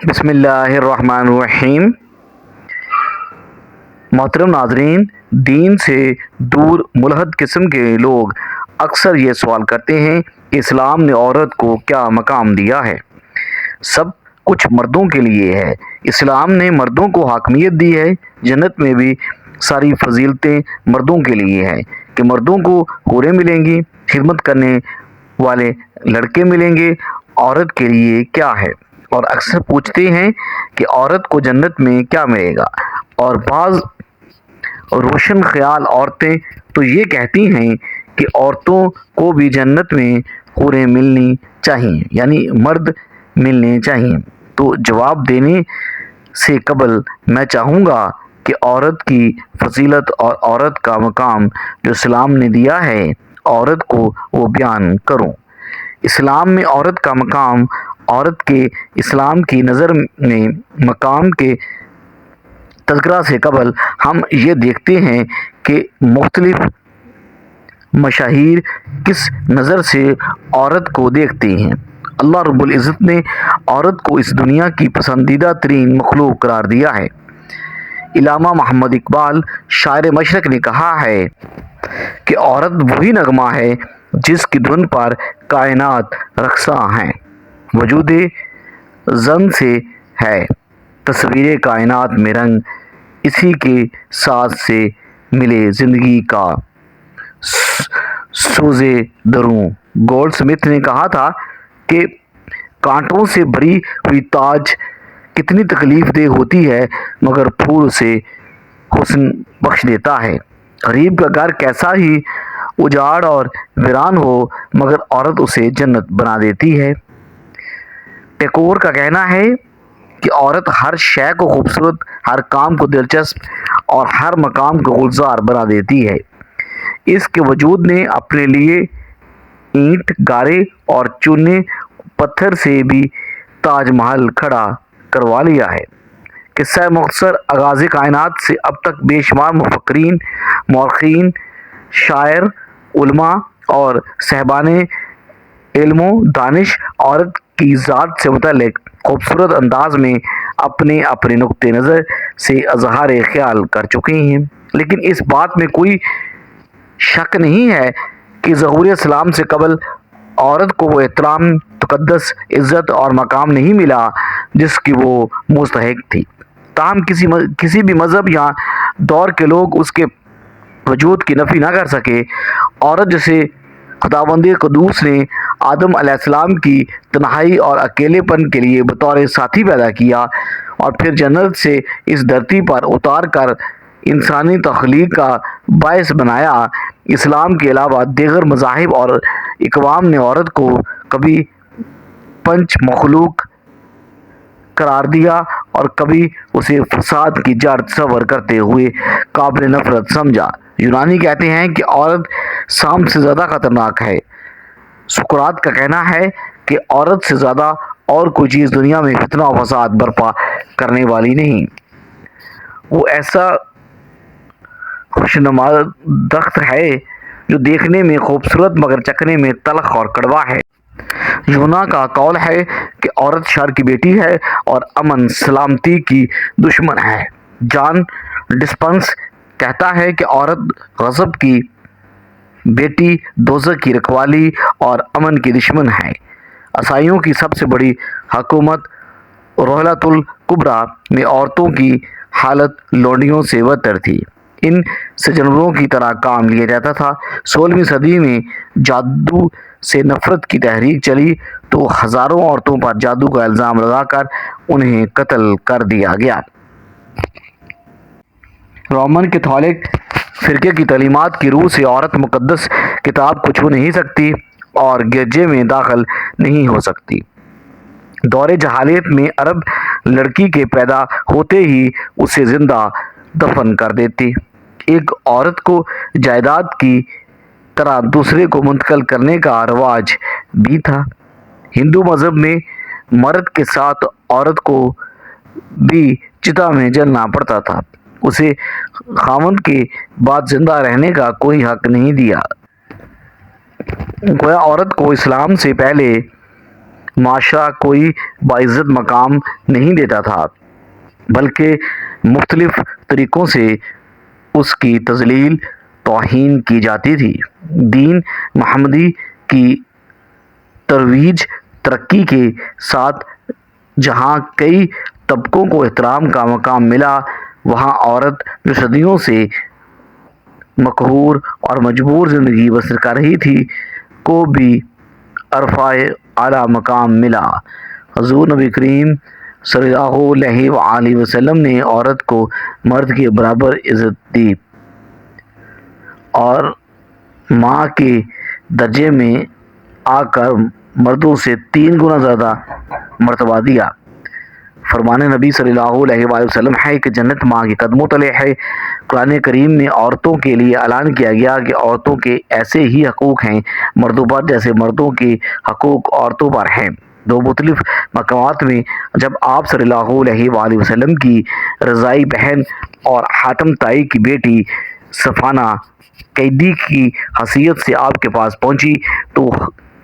بسم اللہ الرحمن الرحیم۔ محترم ناظرین، دین سے دور ملحد قسم کے لوگ اکثر یہ سوال کرتے ہیں کہ اسلام نے عورت کو کیا مقام دیا ہے؟ سب کچھ مردوں کے لیے ہے۔ اسلام نے مردوں کو حاکمیت دی ہے۔ جنت میں بھی ساری فضیلتیں مردوں کے لیے ہیں کہ مردوں کو حوریں ملیں گی، خدمت کرنے والے لڑکے ملیں گے۔ عورت کے لیے کیا ہے؟ اور اکثر پوچھتے ہیں کہ عورت کو جنت میں کیا ملے گا؟ اور بعض روشن خیال عورتیں تو یہ کہتی ہیں کہ عورتوں کو بھی جنت میں حوریں ملنی چاہیے، یعنی مرد ملنے چاہیے۔ تو جواب دینے سے قبل میں چاہوں گا کہ عورت کی فضیلت اور عورت کا مقام جو اسلام نے دیا ہے عورت کو، وہ بیان کروں۔ اسلام میں عورت کا مقام، عورت کے اسلام کی نظر میں مقام کے تذکرہ سے قبل ہم یہ دیکھتے ہیں کہ مختلف مشاہیر کس نظر سے عورت کو دیکھتے ہیں۔ اللہ رب العزت نے عورت کو اس دنیا کی پسندیدہ ترین مخلوق قرار دیا ہے۔ علامہ محمد اقبال شاعر مشرق نے کہا ہے کہ عورت وہی نغمہ ہے جس کی دھن پر کائنات رقصاں ہیں۔ وجود زن سے ہے تصویر کائنات میں رنگ، اسی کے ساز سے ملے زندگی کا سوزے دروں۔ گولڈ سمتھ نے کہا تھا کہ کانٹوں سے بھری ہوئی تاج کتنی تکلیف دہ ہوتی ہے مگر پھول اسے حسن بخش دیتا ہے۔ غریب کا گھر کیسا ہی اجاڑ اور ویران ہو مگر عورت اسے جنت بنا دیتی ہے۔ ٹیگور کا کہنا ہے کہ عورت ہر شے کو خوبصورت، ہر کام کو دلچسپ اور ہر مقام کو گلزار بنا دیتی ہے۔ اس کے وجود نے اپنے لیے اینٹ، گارے اور چونے پتھر سے بھی تاج محل کھڑا کروا لیا ہے۔ قصہ مختصر آغاز کائنات سے اب تک بے شمار مفکرین، مورخین، شاعر، علماء اور صاحبان علم و دانش عورت کی ذات سے متعلق خوبصورت انداز میں اپنے اپنے نقطہ نظر سے اظہار خیال کر چکے ہیں، لیکن اس بات میں کوئی شک نہیں ہے کہ ظہور اسلام سے قبل عورت کو وہ احترام، تقدس، عزت اور مقام نہیں ملا جس کی وہ مستحق تھی۔ تاہم کسی بھی مذہب یا دور کے لوگ اس کے وجود کی نفی نہ کر سکے۔ عورت جسے خداوند قدوس نے آدم علیہ السلام کی تنہائی اور اکیلے پن کے لیے بطور ساتھی پیدا کیا اور پھر جنت سے اس دھرتی پر اتار کر انسانی تخلیق کا باعث بنایا، اسلام کے علاوہ دیگر مذاہب اور اقوام نے عورت کو کبھی پنچ مخلوق قرار دیا اور کبھی اسے فساد کی جڑ تصور کرتے ہوئے قابل نفرت سمجھا۔ یونانی کہتے ہیں کہ عورت سانپ سے زیادہ خطرناک ہے۔ سقراط کا کہنا ہے کہ عورت سے زیادہ اور کوئی چیز دنیا میں فتنہ و فساد برپا کرنے والی نہیں۔ وہ ایسا خوشنما درخت ہے جو دیکھنے میں خوبصورت مگر چکھنے میں تلخ اور کڑوا ہے۔ یونا کا قول ہے کہ عورت شر کی بیٹی ہے اور امن سلامتی کی دشمن ہے۔ جان ڈسپنس کہتا ہے کہ عورت غضب کی بیٹی، دوزخ کی رکھوالی اور امن کی دشمن ہے۔ عیسائیوں کی سب سے بڑی حکومت رحلۃ الکبریٰ میں عورتوں کی حالت لونڈیوں سے بدتر تھی۔ ان سے جانوروں کی طرح کام لیا جاتا تھا۔ 16ویں صدی میں جادو سے نفرت کی تحریک چلی تو ہزاروں عورتوں پر جادو کا الزام لگا کر انہیں قتل کر دیا گیا۔ رومن کیتھولک فرقے کی تعلیمات کی روح سے عورت مقدس کتاب کو چھو نہیں سکتی اور گرجے میں داخل نہیں ہو سکتی۔ دور جاہلیت میں عرب لڑکی کے پیدا ہوتے ہی اسے زندہ دفن کر دیتے۔ ایک عورت کو جائیداد کی طرح دوسرے کو منتقل کرنے کا رواج بھی تھا۔ ہندو مذہب میں مرد کے ساتھ عورت کو بھی چتا میں جلنا پڑتا تھا، اسے خاوند کے بعد زندہ رہنے کا کوئی حق نہیں دیا۔ گویا عورت کو اسلام سے پہلے معاشرہ کوئی باعزت مقام نہیں دیتا تھا، بلکہ مختلف طریقوں سے اس کی تذلیل توہین کی جاتی تھی۔ دین محمدی کی ترویج ترقی کے ساتھ جہاں کئی طبقوں کو احترام کا مقام ملا، وہاں عورت جو صدیوں سے مقہور اور مجبور زندگی بسر کر رہی تھی کو بھی عرفہ اعلیٰ مقام ملا۔ حضور نبی کریم صلی اللہ علیہ وآلہ وسلم نے عورت کو مرد کے برابر عزت دی اور ماں کے درجے میں آ کر مردوں سے 3 گنا زیادہ مرتبہ دیا۔ فرمان نبی صلی اللہ علیہ وآلہ وسلم ہے کہ جنت ماں کے قدموں تلے ہے۔ قرآن کریم میں عورتوں کے لیے اعلان کیا گیا کہ عورتوں کے ایسے ہی حقوق ہیں مردوں پر جیسے مردوں کے حقوق عورتوں پر ہیں۔ 2 مختلف مقامات میں جب آپ صلی اللہ علیہ وآلہ وسلم کی رضائی بہن اور حاتم طائی کی بیٹی صفانہ قیدی کی حیثیت سے آپ کے پاس پہنچی تو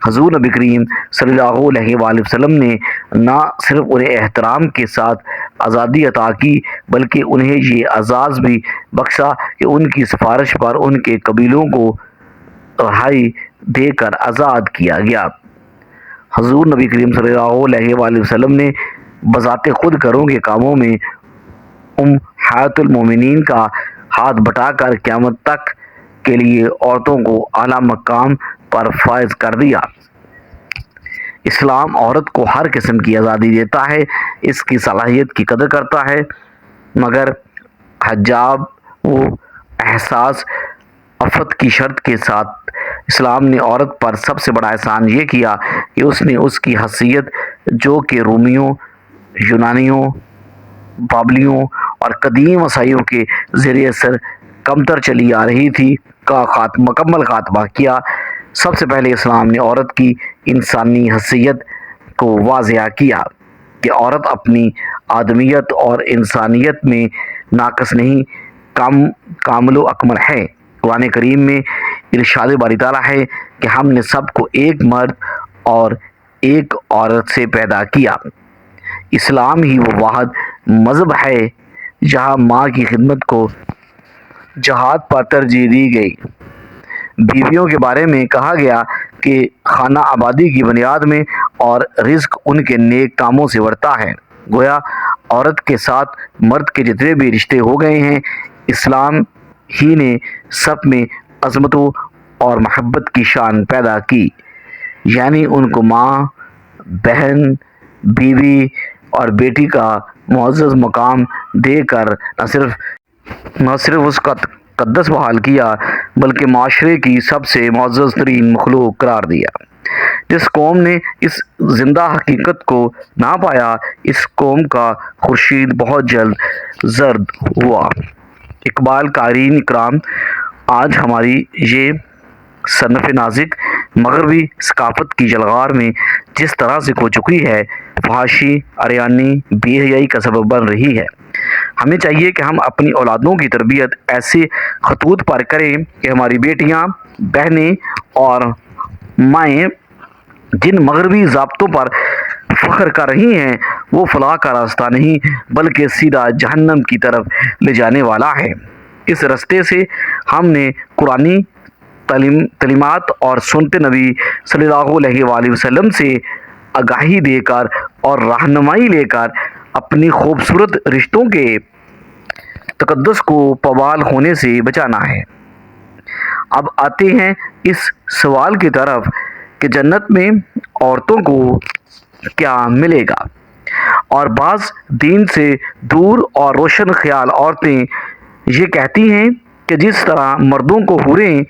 حضور نبی کریم صلی اللہ علیہ وآلہ وسلم نے نہ صرف انہیں احترام کے ساتھ آزادی عطا کی بلکہ انہیں یہ اعزاز بھی بخشا کہ ان کی سفارش پر ان کے قبیلوں کو رہائی دے کر آزاد کیا گیا۔ حضور نبی کریم صلی اللہ علیہ وآلہ وسلم نے بذات خود گھروں کے کاموں میں حیات المومنین کا ہاتھ بٹا کر قیامت تک کے لیے عورتوں کو اعلیٰ مقام پر فائز کر دیا۔ اسلام عورت کو ہر قسم کی آزادی دیتا ہے، اس کی صلاحیت کی قدر کرتا ہے، مگر حجاب و احساس عفت کی شرط کے ساتھ اسلام نے عورت پر سب سے بڑا احسان یہ کیا کہ اس نے اس کی حیثیت جو کہ رومیوں، یونانیوں، بابلیوں اور قدیم عیسائیوں کے زیر اثر کمتر چلی آ رہی تھی کا مکمل خاتمہ کیا۔ سب سے پہلے اسلام نے عورت کی انسانی حیثیت کو واضح کیا کہ عورت اپنی آدمیت اور انسانیت میں ناقص نہیں، کامل و اکمل ہے۔ قرآن کریم میں ارشاد باری تعالیٰ ہے کہ ہم نے سب کو ایک مرد اور ایک عورت سے پیدا کیا۔ اسلام ہی وہ واحد مذہب ہے جہاں ماں کی خدمت کو جہاد پر ترجیح دی گئی۔ بیویوں کے بارے میں کہا گیا کہ خانہ آبادی کی بنیاد میں اور رزق ان کے نیک کاموں سے بڑھتا ہے۔ گویا عورت کے ساتھ مرد کے جتنے بھی رشتے ہو گئے ہیں، اسلام ہی نے سب میں عظمت اور محبت کی شان پیدا کی، یعنی ان کو ماں، بہن، بیوی اور بیٹی کا معزز مقام دے کر نہ صرف اس کا تقدس بحال کیا بلکہ معاشرے کی سب سے معزز ترین مخلوق قرار دیا۔ جس قوم نے اس زندہ حقیقت کو نہ پایا، اس قوم کا خورشید بہت جلد زرد ہوا۔ اقبال قارئین اکرام، آج ہماری یہ صنف نازک مغربی ثقافت کی جلغار میں جس طرح سے کھو چکی ہے، فحاشی، عریانی، بے حیائی کا سبب بن رہی ہے۔ ہمیں چاہیے کہ ہم اپنی اولادوں کی تربیت ایسے خطوط پر کریں کہ ہماری بیٹیاں، بہنیں اور مائیں جن مغربی ضابطوں پر فخر کر رہی ہیں وہ فلاح کا راستہ نہیں بلکہ سیدھا جہنم کی طرف لے جانے والا ہے۔ اس راستے سے ہم نے قرآنی تعلیمات اور سنت نبی صلی اللہ علیہ وآلہ وسلم سے آگاہی دے کر اور رہنمائی لے کر اپنی خوبصورت رشتوں کے تقدس کو پامال ہونے سے بچانا ہے۔ اب آتے ہیں اس سوال کی طرف کہ جنت میں عورتوں کو کیا ملے گا، اور بعض دین سے دور اور روشن خیال عورتیں یہ کہتی ہیں کہ جس طرح مردوں کو حوریں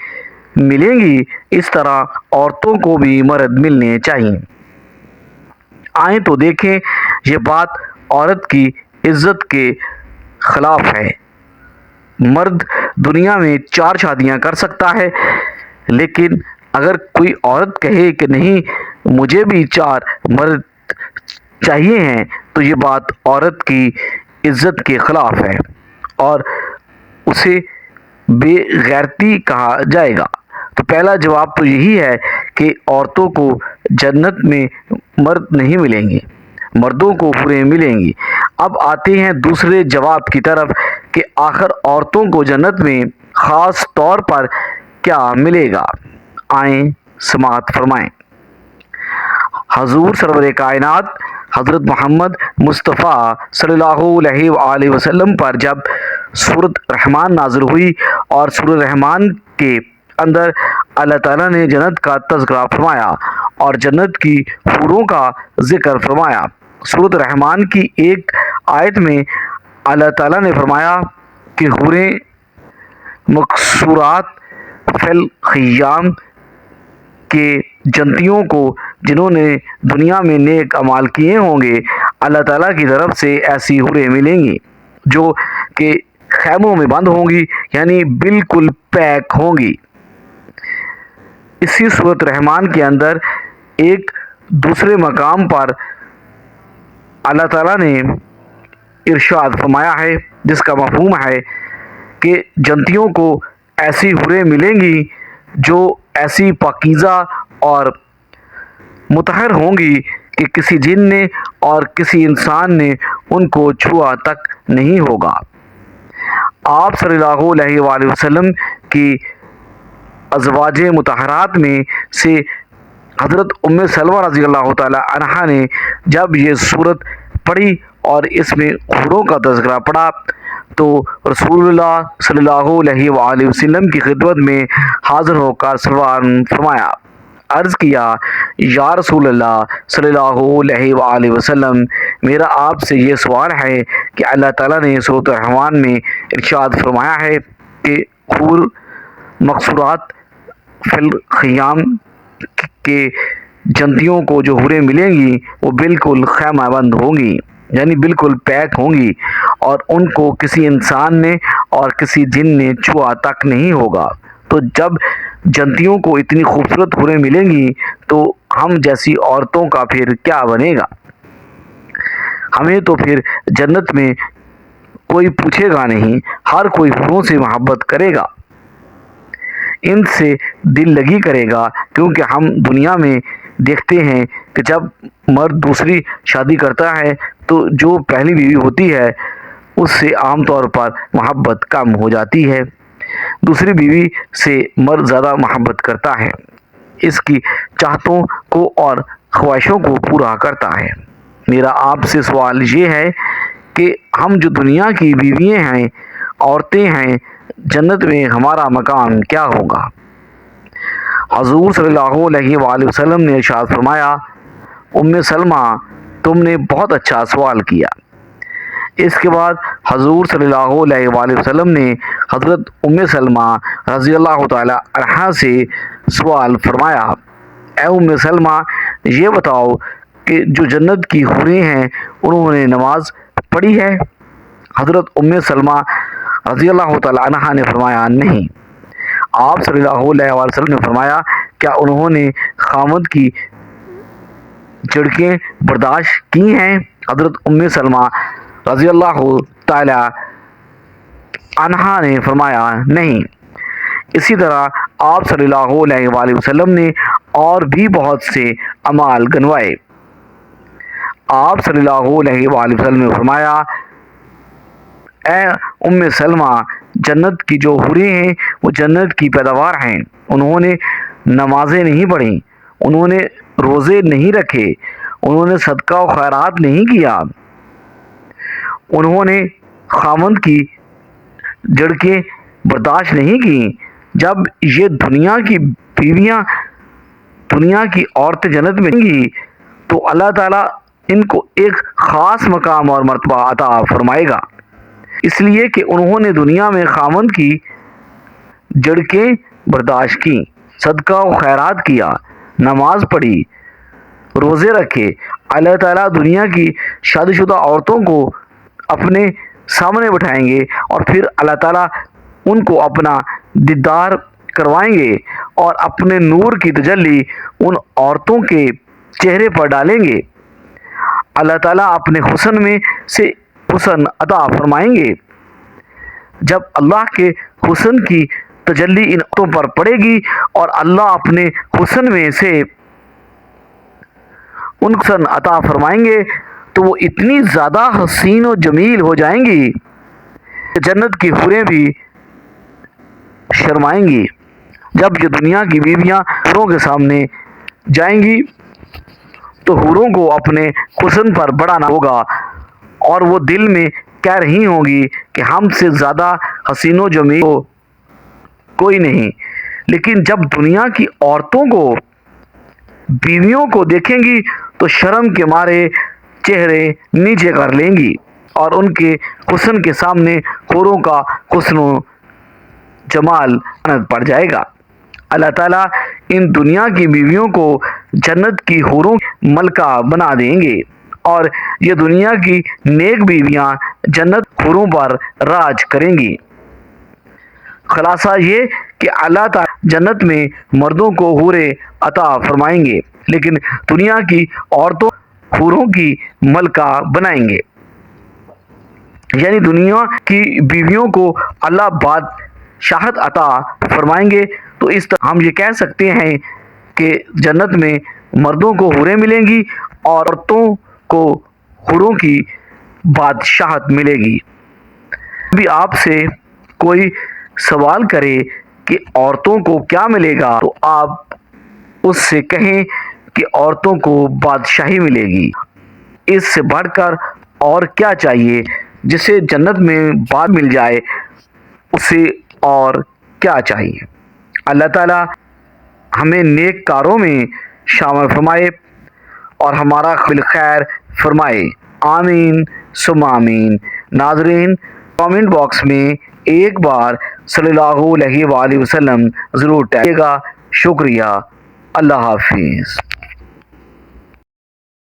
ملیں گی اس طرح عورتوں کو بھی مرد ملنے چاہیے۔ آئیں تو دیکھیں، یہ بات عورت کی عزت کے خلاف ہے۔ مرد دنیا میں 4 شادیاں کر سکتا ہے، لیکن اگر کوئی عورت کہے کہ نہیں مجھے بھی 4 مرد چاہیے ہیں تو یہ بات عورت کی عزت کے خلاف ہے اور اسے بے غیرتی کہا جائے گا۔ تو پہلا جواب تو یہی ہے کہ عورتوں کو جنت میں مرد نہیں ملیں گے، مردوں کو حوریں ملیں گی۔ اب آتے ہیں دوسرے جواب کی طرف کہ آخر عورتوں کو جنت میں خاص طور پر کیا ملے گا؟ آئیں سماعت فرمائیں۔ حضور سرور کائنات حضرت محمد مصطفیٰ صلی اللہ علیہ وآلہ وسلم پر جب سورۃ رحمان نازل ہوئی اور سورۃ رحمان کے اندر اللہ تعالیٰ نے جنت کا تذکرہ فرمایا اور جنت کی حوروں کا ذکر فرمایا۔ سورۃ رحمان کی ایک آیت میں اللہ تعالیٰ نے فرمایا کہ حوریں مقصورات فی الخیام کے جنتیوں کو جنہوں نے دنیا میں نیک اعمال کیے ہوں گے اللہ تعالیٰ کی طرف سے ایسی حوریں ملیں گی جو کہ خیموں میں بند ہوں گی، یعنی بالکل پیک ہوں گی۔ اسی سورۃ رحمان کے اندر ایک دوسرے مقام پر اللہ تعالیٰ نے ارشاد فرمایا ہے جس کا مفہوم ہے کہ جنتیوں کو ایسی حوریں ملیں گی جو ایسی پاکیزہ اور مطہر ہوں گی کہ کسی جن نے اور کسی انسان نے ان کو چھوا تک نہیں ہوگا۔ آپ صلی اللہ علیہ وآلہ وسلم کی ازواج مطہرات میں سے حضرت ام سلمہ رضی اللہ تعالی عنہا نے جب یہ صورت پڑھی اور اس میں حوروں کا تذکرہ پڑھا تو رسول اللہ صلی اللہ علیہ وآلہ وسلم کی خدمت میں حاضر ہو کر سوال فرمایا، عرض کیا یا رسول اللہ صلی اللہ علیہ وآلہ وسلم، میرا آپ سے یہ سوال ہے کہ اللہ تعالیٰ نے سورۃ الرحمن میں ارشاد فرمایا ہے کہ حور مقصورات فی الخیام کے جنتیوں کو جو حوریں ملیں گی وہ بالکل خیمہ بند ہوں گی، یعنی بالکل پیک ہوں گی اور ان کو کسی انسان نے اور کسی جن نے چھوا تک نہیں ہوگا۔ تو جب جنتیوں کو اتنی خوبصورت حوریں ملیں گی تو ہم جیسی عورتوں کا پھر کیا بنے گا؟ ہمیں تو پھر جنت میں کوئی پوچھے گا نہیں، ہر کوئی حوروں سے محبت کرے گا، ان سے دل لگی کرے گا، کیونکہ ہم دنیا میں دیکھتے ہیں کہ جب مرد دوسری شادی کرتا ہے تو جو پہلی بیوی ہوتی ہے اس سے عام طور پر محبت کم ہو جاتی ہے، دوسری بیوی سے مرد زیادہ محبت کرتا ہے، اس کی چاہتوں کو اور خواہشوں کو پورا کرتا ہے۔ میرا آپ سے سوال یہ ہے کہ ہم جو دنیا کی بیویاں ہیں، عورتیں ہیں، جنت میں ہمارا مقام کیا ہوگا؟ حضور صلی اللہ علیہ وآلہ وسلم نے ارشاد فرمایا، ام سلمہ تم نے بہت اچھا سوال کیا۔ اس کے بعد حضور صلی اللہ علیہ وآلہ وسلم نے حضرت ام سلمہ رضی اللہ تعالی عنہا سے سوال فرمایا، اے ام سلمہ یہ بتاؤ کہ جو جنت کی حوریں ہیں انہوں نے نماز پڑھی ہے؟ حضرت ام سلمہ رضی اللہ تعالی عنہا نے فرمایا نہیں۔ آپ صلی اللہ علیہ وآلہ وسلم نے فرمایا، کیا انہوں نے خاوند کی جھڑکیں برداشت کی ہیں؟ حضرت ام سلمہ رضی اللہ تعالی عنہا نے فرمایا نہیں۔ اسی طرح آپ صلی اللہ علیہ وآلہ وسلم نے اور بھی بہت سے اعمال گنوائے۔ آپ صلی اللہ علیہ وآلہ وسلم نے فرمایا، اے ام سلمہ جنت کی جو حوریں ہیں وہ جنت کی پیداوار ہیں، انہوں نے نمازیں نہیں پڑھیں، انہوں نے روزے نہیں رکھے، انہوں نے صدقہ و خیرات نہیں کیا، انہوں نے خاوند کی جھڑکیں برداشت نہیں کی۔ جب یہ دنیا کی بیویاں، دنیا کی عورتیں جنت میں گی تو اللہ تعالیٰ ان کو ایک خاص مقام اور مرتبہ عطا فرمائے گا، اس لیے کہ انہوں نے دنیا میں خاوند کی جھڑکیں برداشت کی، صدقہ و خیرات کیا، نماز پڑھی، روزے رکھے۔ اللہ تعالیٰ دنیا کی شادی شدہ عورتوں کو اپنے سامنے بٹھائیں گے اور پھر اللہ تعالیٰ ان کو اپنا دیدار کروائیں گے اور اپنے نور کی تجلی ان عورتوں کے چہرے پر ڈالیں گے۔ اللہ تعالیٰ اپنے حسن میں سے حسن عطا فرمائیں گے۔ جب اللہ کے حسن کی تجلی ان عورتوں پر پڑے گی اور اللہ اپنے حسن میں سے ان کو حسن عطا فرمائیں گے تو وہ اتنی زیادہ حسین و جمیل ہو جائیں گی کہ جنت کی حوریں بھی شرمائیں گی۔ جب یہ دنیا کی بیویاں حوروں کے سامنے جائیں گی تو حوروں کو اپنے حسن پر بڑا ناز ہوگا اور وہ دل میں کہہ رہی ہوں گی کہ ہم سے زیادہ حسین و جمیل کوئی نہیں۔ لیکن جب دنیا کی عورتوں کو بیویوں کو دیکھیں گی تو شرم کے مارے چہرے نیچے کر لیں گی اور ان کے حسن کے سامنے حوروں کا حسن و جمال پڑ جائے گا۔ اللہ تعالیٰ ان دنیا کی بیویوں کو جنت کی حوروں ملکہ بنا دیں گے اور یہ دنیا کی نیک بیویاں جنت حوروں پر راج کریں گی۔ خلاصہ یہ کہ اللہ تعالیٰ جنت میں مردوں کو حوریں عطا فرمائیں گے لیکن دنیا کی عورتوں حوروں کی ملکہ بنائیں گے، یعنی دنیا کی بیویوں کو اللہ بادشاہت عطا فرمائیں گے۔ تو اس طرح ہم یہ کہہ سکتے ہیں کہ جنت میں مردوں کو حوریں ملیں گی اور عورتوں کو حوروں کی بادشاہت ملے گی۔ بھی آپ سے کوئی سوال کرے کہ عورتوں کو کیا ملے گا تو آپ اس سے کہیں کہ عورتوں کو بادشاہی ملے گی۔ اس سے بڑھ کر اور کیا چاہیے؟ جسے جنت میں بات مل جائے اسے اور کیا چاہیے؟ اللہ تعالیٰ ہمیں نیک کاروں میں شامل فرمائے اور ہمارا خیر فرمائے، آمین ثم آمین۔ ناظرین، کامنٹ باکس میں ایک بار صلی اللہ علیہ وآلہ وسلم ضرور ٹائپ کیجیے گا۔ شکریہ، اللہ حافظ۔